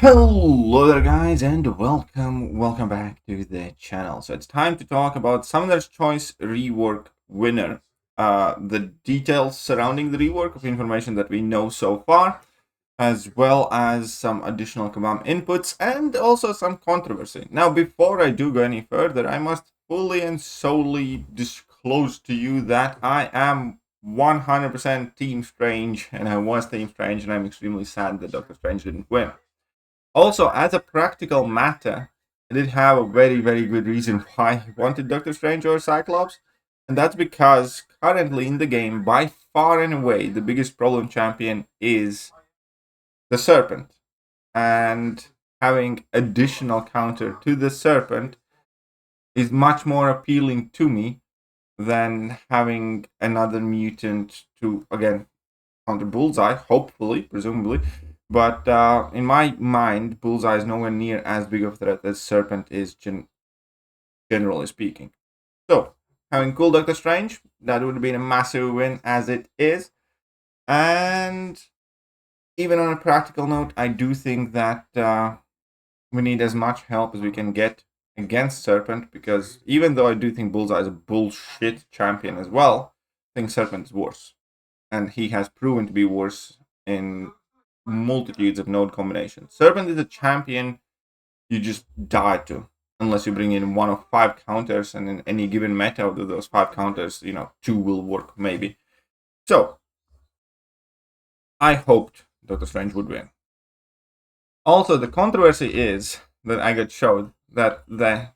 Hello there guys and welcome back to the channel. So it's time to talk about Summoner's Choice rework winner. The details surrounding the rework of information that we know so far, as well as some additional command inputs and also some controversy. Now before I do go any further, I must fully and solely disclose to you that I am 100% Team Strange, and I was Team Strange, and I'm extremely sad that Doctor Strange didn't win. Also, as a practical matter, I did have a very good reason why I wanted Doctor Strange or Cyclops, and that's because currently in the game, by far and away, the biggest problem champion is the Serpent. And having additional counter to the Serpent is much more appealing to me than having another mutant to, again, counter Bullseye, hopefully, presumably. But in my mind, Bullseye is nowhere near as big of a threat as Serpent is, generally speaking. So, having cool Doctor Strange, that would have been a massive win as it is. And even on a practical note, I do think that we need as much help as we can get against Serpent, because even though I do think Bullseye is a bullshit champion as well, I think Serpent is worse. And he has proven to be worse in multitudes of node combinations. Serpent is a champion you just die to, unless you bring in one of 5 counters, and in any given meta of those 5 counters, 2 will work, maybe. So, I hoped Doctor Strange would win. Also, the controversy is that I got showed that the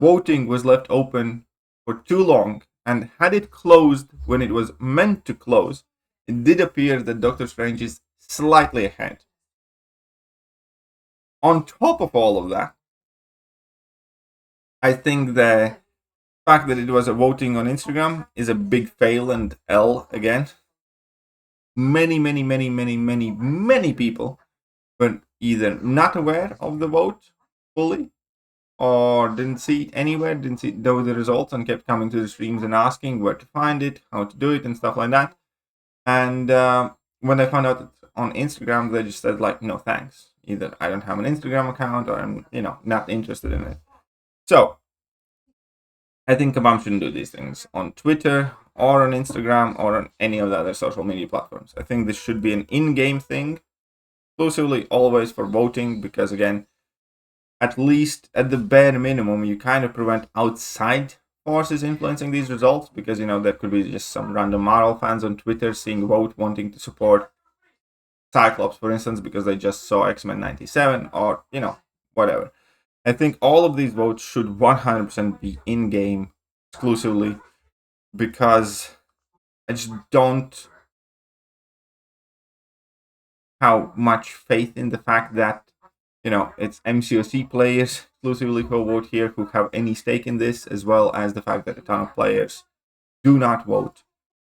voting was left open for too long, and had it closed when it was meant to close, it did appear that Doctor Strange is slightly ahead. On top of all of that, I think the fact that it was a voting on Instagram is a big fail and L again. Many people were either not aware of the vote fully, or didn't see it anywhere, didn't see the results, and kept coming to the streams and asking where to find it, how to do it, and stuff like that. And when they found out on Instagram, they just said, like, no thanks. Either I don't have an Instagram account, or I'm, not interested in it. So, I think Kabam shouldn't do these things on Twitter, or on Instagram, or on any of the other social media platforms. I think this should be an in-game thing, exclusively always for voting, because, again, at least at the bare minimum, you kind of prevent outside forces influencing these results, because there could be just some random Marvel fans on Twitter seeing a vote wanting to support Cyclops, for instance, because they just saw X-Men 97, or whatever. I think all of these votes should 100% be in-game exclusively, because I just don't have much faith in the fact that it's MCOC players exclusively who vote here who have any stake in this, as well as the fact that a ton of players do not vote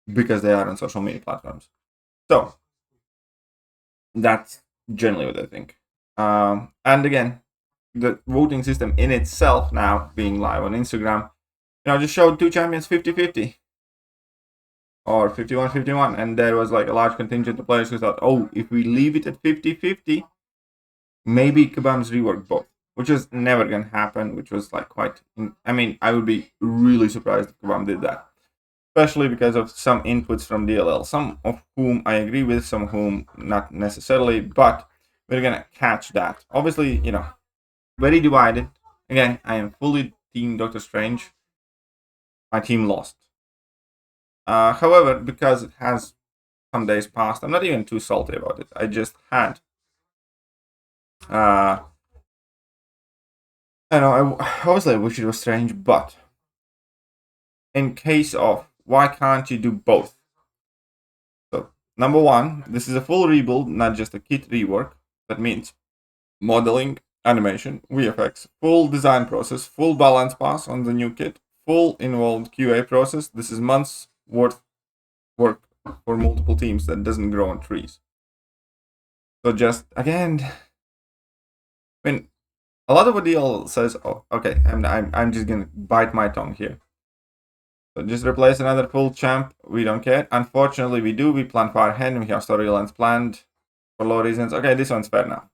because they are on social media platforms. So, that's generally what I think. And again, the voting system in itself now being live on Instagram, just showed 2 champions 50-50. Or 51-51, and there was like a large contingent of players who thought, oh, if we leave it at 50-50, maybe Kabam's rework both, which is never gonna happen, which was like I would be really surprised if Kabam did that, especially because of some inputs from DLL, some of whom I agree with, some of whom not necessarily, but we're gonna catch that. Obviously, very divided. Again, I am fully Team Doctor Strange. My team lost. However, because it has some days passed, I'm not even too salty about it. I just had obviously I wish it was Strange, but in case of why can't you do both? So, number one, this is a full rebuild, not just a kit rework. That means modeling, animation, VFX, full design process, full balance pass on the new kit, full involved QA process. This is months worth work for multiple teams that doesn't grow on trees. So just again, when a lot of what DL says, oh, okay, I'm just gonna bite my tongue here. So just replace another full champ. We don't care. Unfortunately, we do. We plan far ahead, and we have storylines planned for low reasons. Okay, this one's fair enough.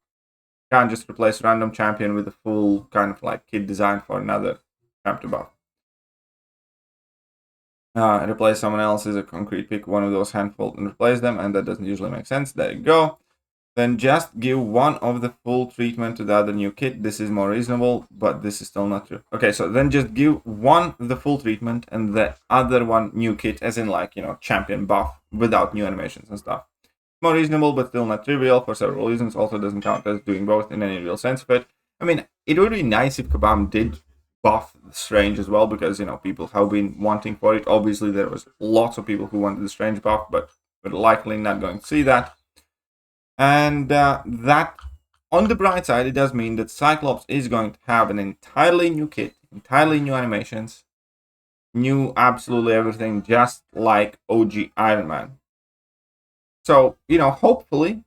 Can't just replace random champion with a full kind of like kit design for another champ to buff. Replace someone else is a concrete pick one of those handful and replace them, and that doesn't usually make sense. There you go. Then just give one of the full treatment to the other new kit. This is more reasonable, but this is still not true. Okay, so then just give one the full treatment and the other one new kit, as in like, you know, champion buff without new animations and stuff. More reasonable, but still not trivial for several reasons. Also doesn't count as doing both in any real sense of it. I mean, it would be nice if Kabam did buff Strange as well, because, you know, people have been wanting for it. Obviously, there was lots of people who wanted the Strange buff, but we're likely not going to see that. And that, on the bright side, it does mean that Cyclops is going to have an entirely new kit, entirely new animations, new absolutely everything, just like OG Iron Man. So, you know, hopefully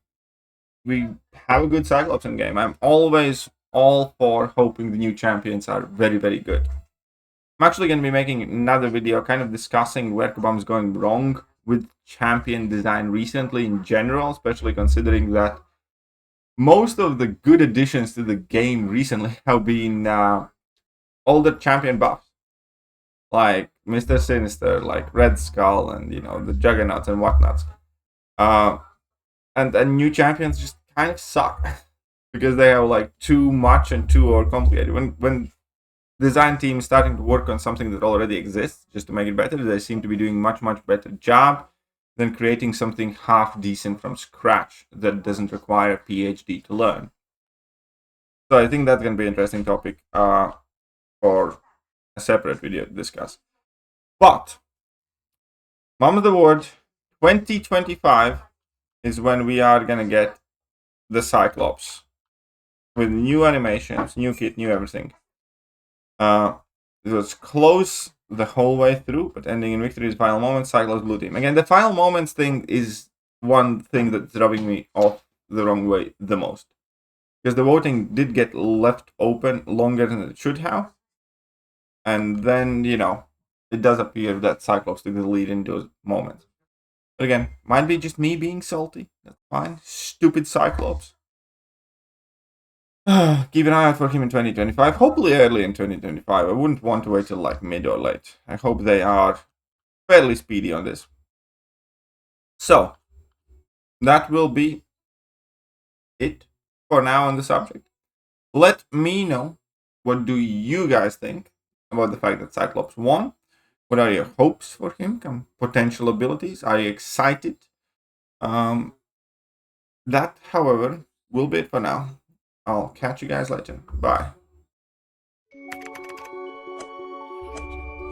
we have a good Cyclops in game. I'm always all for hoping the new champions are very, very good. I'm actually going to be making another video kind of discussing where Kabam's going wrong with champion design recently in general, especially considering that most of the good additions to the game recently have been older champion buffs, like Mr. Sinister, like Red Skull, and, you know, the Juggernauts and whatnots. And new champions just kind of suck because they have like too much and too overcomplicated. When design team is starting to work on something that already exists just to make it better, they seem to be doing much better job than creating something half decent from scratch that doesn't require a PhD to learn. So I think that's going to be an interesting topic for a separate video to discuss. But mom of the word, 2025 is when we are going to get the Cyclops with new animations, new kit, new everything. It was close the whole way through, but ending in victory is final moments, Cyclops blue team. Again, the final moments thing is one thing that's rubbing me off the wrong way the most, because the voting did get left open longer than it should have, and then, you know, it does appear that Cyclops took the lead in those moments. But again, might be just me being salty. That's fine. Stupid Cyclops. Keep an eye out for him in 2025. Hopefully early in 2025. I wouldn't want to wait till like mid or late. I hope they are fairly speedy on this. So, that will be it for now on the subject. Let me know, what do you guys think about the fact that Cyclops won? What are your hopes for him? Potential abilities? Are you excited? That, however, will be it for now. I'll catch you guys later. Bye.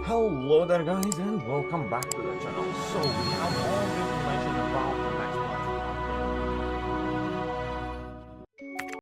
Hello there, guys, and welcome back to the channel. So we have all the information about the next one.